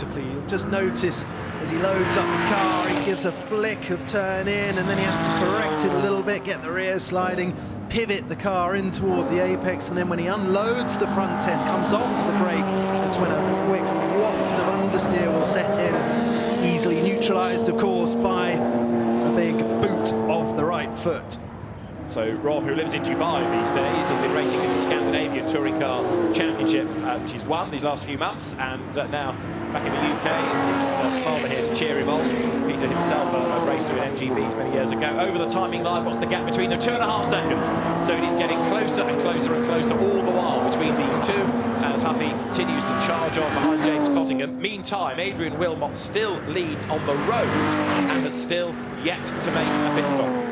beautifully. You'll just notice as he loads up the car, he gives a flick of turn in, and then he has to correct it a little bit, get the rear sliding, pivot the car in toward the apex, and then when he unloads the front end, comes off the brake, that's when a quick waft of understeer will set in, easily neutralised, of course, by a big boot of the right foot. So Rob, who lives in Dubai these days, has been racing in the Scandinavian Touring Car Championship, which he's won these last few months, and now back in the UK, his father here to cheer him on. Peter himself, a racer in MGBs many years ago. Over the timing line, what's the gap between them? 2.5 seconds. So it is getting closer and closer and closer all the while between these two, as Huffy continues to charge on behind James Cottingham. Meantime, Adrian Wilmot still leads on the road and has still yet to make a pit stop.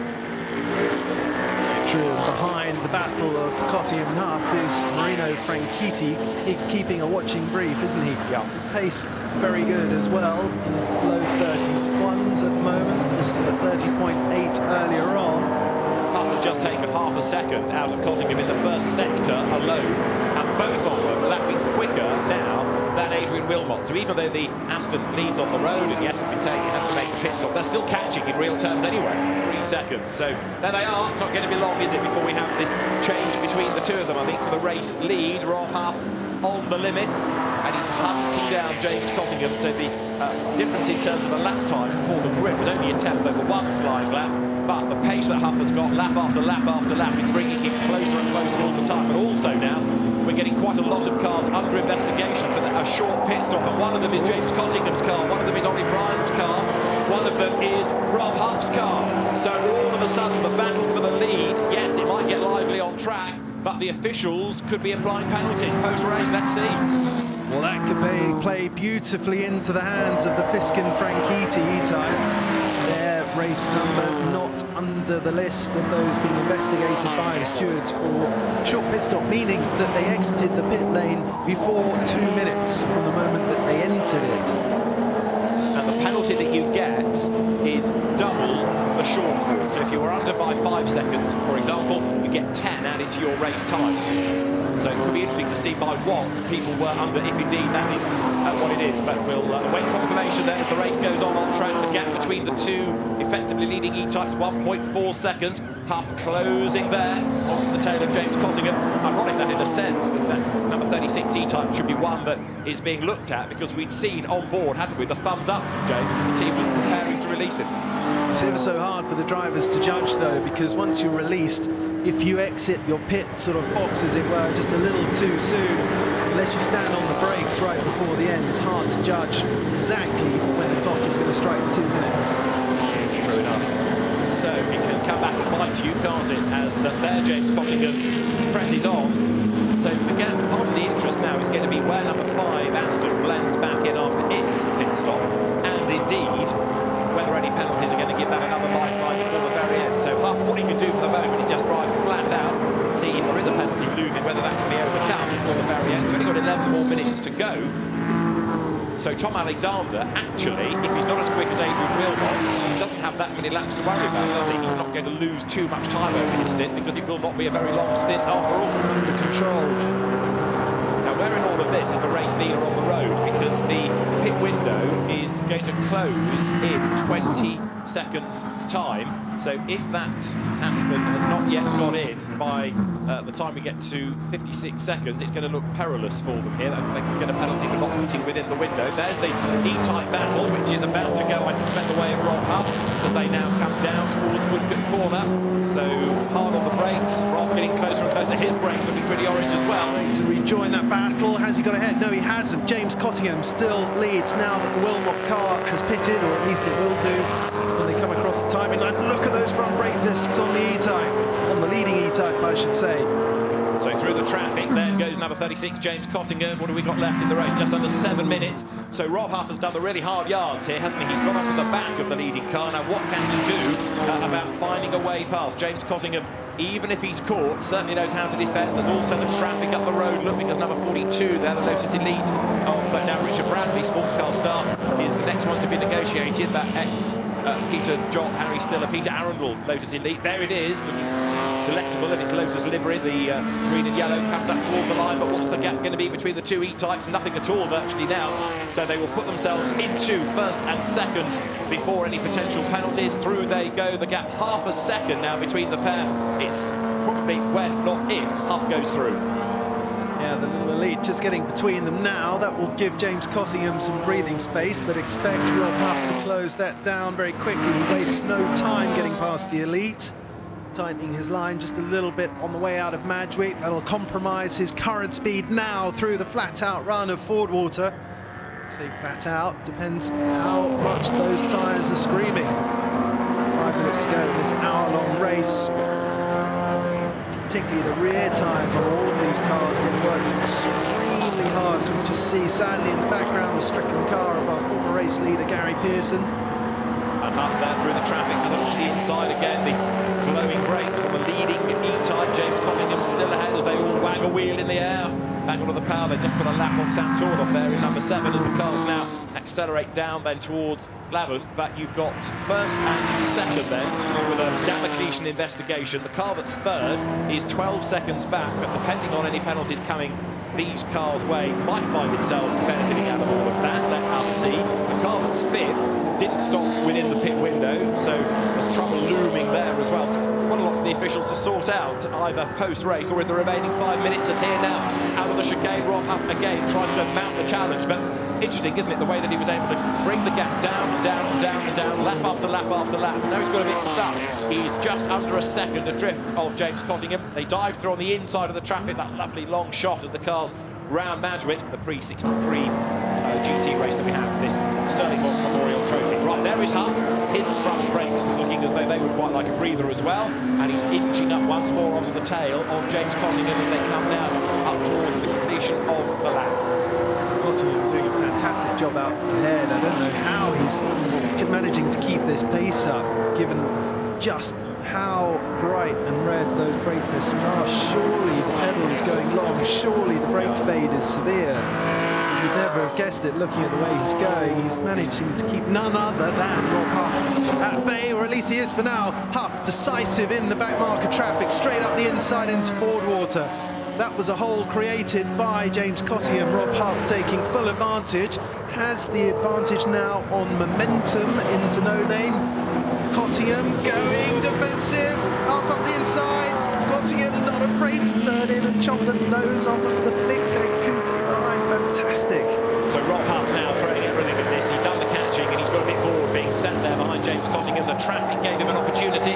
Behind the battle of Cottingham and Huff is Marino Franchitti, keeping a watching brief, isn't he? Yeah. His pace very good as well, in low 31s at the moment, listed a 30.8 earlier on. Huff has just taken half a second out of Cottingham in the first sector alone, and both of them lapping quicker now than Adrian Wilmot. So even though the Aston leads on the road, and yes, I've been saying it has to make the pit stop, they're still catching in real terms anyway. 3 seconds. So there they are. It's not going to be long, is it, before we have this change between the two of them. I think for the race lead, Rob Huff on the limit, and he's hunting down James Cottingham. So the difference in terms of a lap time for the grid was only a 10th over 1 flying lap. But the pace that Huff has got, lap after lap after lap, is bringing him closer and closer all the time. But also now, we're getting quite a lot of cars under investigation for a short pit stop. And one of them is James Cottingham's car, one of them is Ollie Bryan's car, one of them is Rob Huff's car. So all of a sudden, the battle for the lead, yes, it might get lively on track, but the officials could be applying penalties post-race. Let's see. Well, that could play beautifully into the hands of the Fiskin Franchitti E-Type. Their race number not under the list of those being investigated by the stewards for short pit stop, meaning that they exited the pit lane before 2 minutes from the moment that they entered it. And the penalty that you get is double the short forward. So if you were under by 5 seconds, for example, you get 10 added to your race time. So it could be interesting to see by what people were under, if indeed that is what it is. But we'll await confirmation then as the race goes on track. The gap between the two effectively leading E-Types, 1.4 seconds. Huff closing there onto the tail of James Cottingham. Ironic that in a sense that number 36 E-Type should be one that is being looked at, because we'd seen on board, hadn't we, the thumbs up from James as the team was preparing to release him. It's ever so hard for the drivers to judge though, because once you're released, if you exit your pit sort of box, as it were, just a little too soon, unless you stand on the brakes right before the end, it's hard to judge exactly when the clock is going to strike 2 minutes. True enough. So it can come back and bite you, can't it, as there James Cottingham presses on. So again, part of the interest now is going to be where number 5 Aston blends back in after its pit stop, and indeed whether any penalties are going to give that another lifeline before the very end. So Huff, all he can do for the moment is just drive flat out, see if there is a penalty looming, whether that can be overcome before the very end. We've only got 11 more minutes to go. So Tom Alexander, actually, if he's not as quick as Adrian Wilmot, he doesn't have that many laps to worry about, does he? He's not going to lose too much time over his stint, because it will not be a very long stint after all. Under control. Where in all of this is the race leader on the road, because the pit window is going to close in 20 seconds time. So if that Aston has not yet got in by the time we get to 56 seconds, it's going to look perilous for them here. They can get a penalty for not pitting within the window. There's the E-Type battle, which is about to go, I suspect, the way of Rob Huff, as they now come down towards Woodcote Corner. So hard on the brakes, Rob getting closer and closer. His brakes looking pretty orange as well. To rejoin that battle, has he got ahead? No, he hasn't. James Cottingham still leads now that the Wilmot car has pitted, or at least it will do when they come across the timing line. Look at those front brake discs on the E-Type, on the leading E-Type, I should say. So through the traffic then goes number 36 James Cottingham. What have we got left in the race? Just under 7 minutes. So Rob Huff has done the really hard yards here, hasn't he? He's gone up to the back of the leading car. Now what can he do about finding a way past? James Cottingham, even if he's caught, certainly knows how to defend. There's also the traffic up the road. Look, because number 42 there, the Lotus Elite of now Richard Bradley, sports car star, is the next one to be negotiated. That ex Peter Jott, Harry Stiller, Peter Arundel Lotus Elite. There it is. Looking delectable in its Lotus livery. The green and yellow comes up towards the line, but what's the gap going to be between the two E-types? Nothing at all virtually now. So they will put themselves into first and second before any potential penalties. Through they go. The gap half a second now between the pair. It's probably when, not if, Huff goes through. Yeah, the little elite just getting between them now. That will give James Cottingham some breathing space, but expect Rob Huff to close that down very quickly. He wastes no time getting past the elite, tightening his line just a little bit on the way out of Madgwick. That'll compromise his current speed now through the flat-out run of Fordwater. Say flat out, depends how much those tyres are screaming. 5 minutes to go in this hour-long race. Particularly the rear tyres on all of these cars get worked extremely hard, as we just see sadly in the background the stricken car of our former race leader Gary Pearson. And Huff there through the traffic, has up to the inside again. The glowing brakes on the leading E-type. James Cottingham still ahead as they all wag a wheel in the air. Back onto the power, they just put a lap on Sam Tordoff there in number 7 as the cars now accelerate down then towards Lavant. But you've got first and second then with a Damocletian investigation. The car that's third is 12 seconds back, but depending on any penalties coming these cars' way, might find itself benefiting out of all of that. Let us see. The car that's fifth didn't stop within the pit window, so there's trouble looming there as well. Quite a lot for the officials to sort out, either post-race or in the remaining 5 minutes. It's here now, out of the chicane. Rob Huff again tries to mount the challenge, but interesting, isn't it, the way that he was able to bring the gap down and down and down and down, lap after lap after lap. Now he's got a bit stuck. He's just under a second adrift of James Cottingham. They dive through on the inside of the traffic, that lovely long shot as the cars round Madgwick, the pre-63 GT race that we have for this Stirling Moss Memorial Trophy. Right, there is Huff. His front brakes looking as though they would quite like a breather as well, and he's inching up once more onto the tail of James Cottingham as they come now up towards the completion of the lap. Cottingham doing a fantastic job out ahead. I don't know how he's managing to keep this pace up, given just how bright and red those brake discs are. Surely the pedal is going long, surely the brake fade is severe. You'd never have guessed it looking at the way he's going. He's managing to keep none other than Rob Huff at bay, or at least he is for now. Huff decisive in the back marker traffic, straight up the inside into Fordwater. That was a hole created by James Cottingham. Rob Huff taking full advantage, has the advantage now on momentum into No Name. Cottingham going defensive, Huff up the inside. Cottingham not afraid to turn in and chop the nose off of the fix-it coupe behind. Fantastic. So Rob Huff now throwing everything at this. He's done the catching and he's got a bit bored being sat there behind James Cottingham. The traffic gave him an opportunity.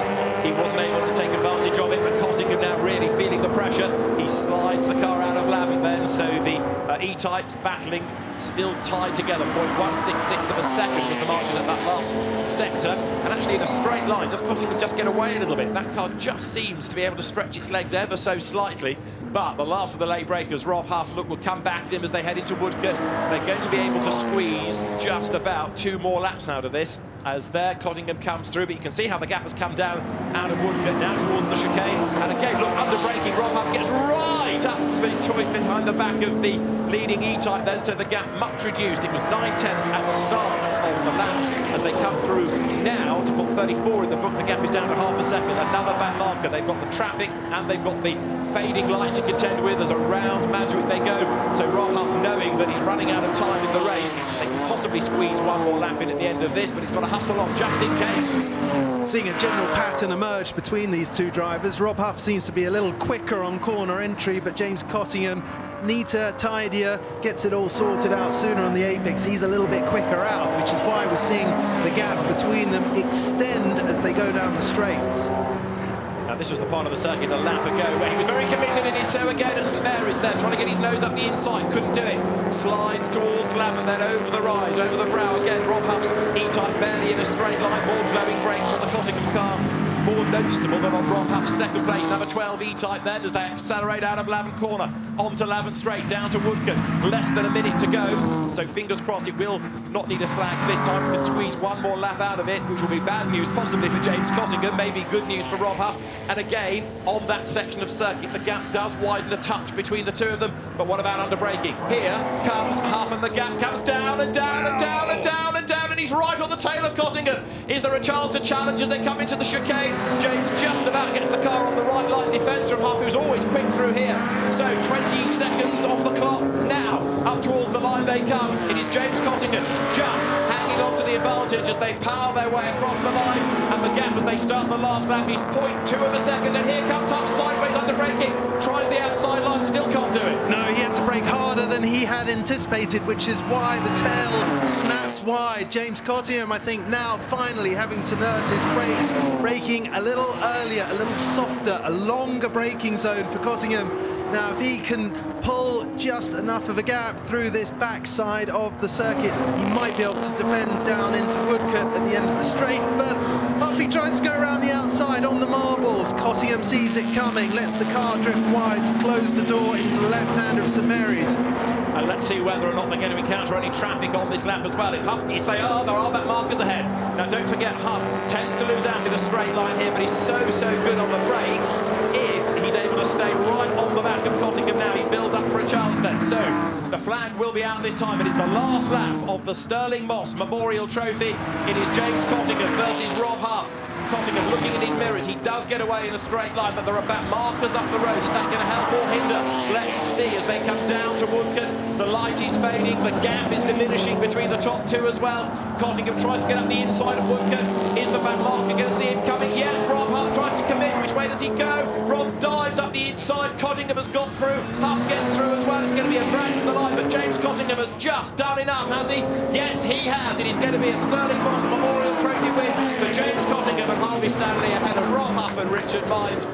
He wasn't able to take advantage of it, but Cottingham now really feeling the pressure. He slides the car out of Lavant then, so the E-types battling, still tied together. 0.166 of a second was the margin at that last sector, and actually in a straight line. Does Cottingham just get away a little bit? That car just seems to be able to stretch its legs ever so slightly, but the last of the late breakers, Rob Huff, look, will come back at him as they head into Woodcote. They're going to be able to squeeze just about 2 more laps out of this, as there Cottingham comes through, but you can see how the gap has come down out of Woodcote now towards the chicane. And again, look, under braking, Rob Huff gets right up behind the back of the leading E-type then, so the gap much reduced. It was 9/10 at the start of the lap. As they come through now to put 34 in the book, the gap is down to half a second. Another back marker. They've got the traffic and they've got the fading light to contend with as around Madgwick they go. So Rob Huff, knowing that he's running out of time in the race, they can possibly squeeze 1 more lap in at the end of this, but he's got to hustle on just in case. Seeing a general pattern emerge between these two drivers. Rob Huff seems to be a little quicker on corner entry, but James Cottingham, neater, tidier, gets it all sorted out sooner on the apex. He's a little bit quicker out, which is why we're seeing the gap between them extend as they go down the straights. Now this was the part of the circuit a lap ago where he was very committed, and so again at St Mary's there, trying to get his nose up the inside, couldn't do it. Slides towards lap and then over the rise, over the brow again. Rob Huff's E-type barely in a straight line, more glowing brakes on the Cottingham car. More noticeable than on Rob Huff's second place, number 12 E-type then, as they accelerate out of Lavant corner, onto Lavant straight, down to Woodcote. Less than a minute to go, so fingers crossed it will not need a flag this time. We can squeeze 1 more lap out of it, which will be bad news possibly for James Cottingham, maybe good news for Rob Huff. And again, on that section of circuit, the gap does widen a touch between the two of them, but what about under braking? Here comes Huff, and the gap comes down and down and down and down and down, and he's right on the tail of Cottingham. Is there a chance to challenge as they come into the chicane? James just about gets the car on the right line defence from Huff, who's always quick through here. So 20 seconds on the clock now. Up towards the line they come. It is James Cottingham just hanging on to the advantage as they power their way across the line. And the gap as they start the last lap is 0.2 of a second. And here comes Huff sideways under braking. Tries the outside line, still can't do it. No, he had to brake harder than he had anticipated, which is why the tail snapped wide. James Cottingham, I think, now finally having to nurse his brakes, braking a little earlier, a little softer, a longer braking zone for Cottingham. Now, if he can pull just enough of a gap through this backside of the circuit, he might be able to defend down into Woodcote at the end of the straight, but Huffy tries to go around the outside on the marbles. Cottingham sees it coming, lets the car drift wide to close the door into the left-hander of St Mary's. And let's see whether or not they're going to encounter any traffic on this lap as well. If they are, there are back markers ahead. Now, don't forget, Huff tends to lose out in a straight line here, but he's so good on the brakes. If he's able to stay right on the back of Cottingham now, he builds up for a chance then. So the flag will be out this time. It is the last lap of the Stirling Moss Memorial Trophy. It is James Cottingham versus Rob Huff. Cottingham looking in his mirrors. He does get away in a straight line, but there are back markers up the road. Is that going to help or hinder? Let's see as they come down to Woodcote. The light is fading. The gap is diminishing between the top two as well. Cottingham tries to get up the inside of Woodcote. Is the back marker going to see him coming? Yes, Rob Huff tries to commit. Which way does he go? Rob dives up the inside. Cottingham has got through. Huff gets through as well. It's going to be a drag to the line, but James Cottingham has just done enough, has he? Yes, he has. It is going to be a Stirling Moss Memorial Trophy win for James Cottingham and Harvey Stanley ahead of Rob Huff and Richard Mines.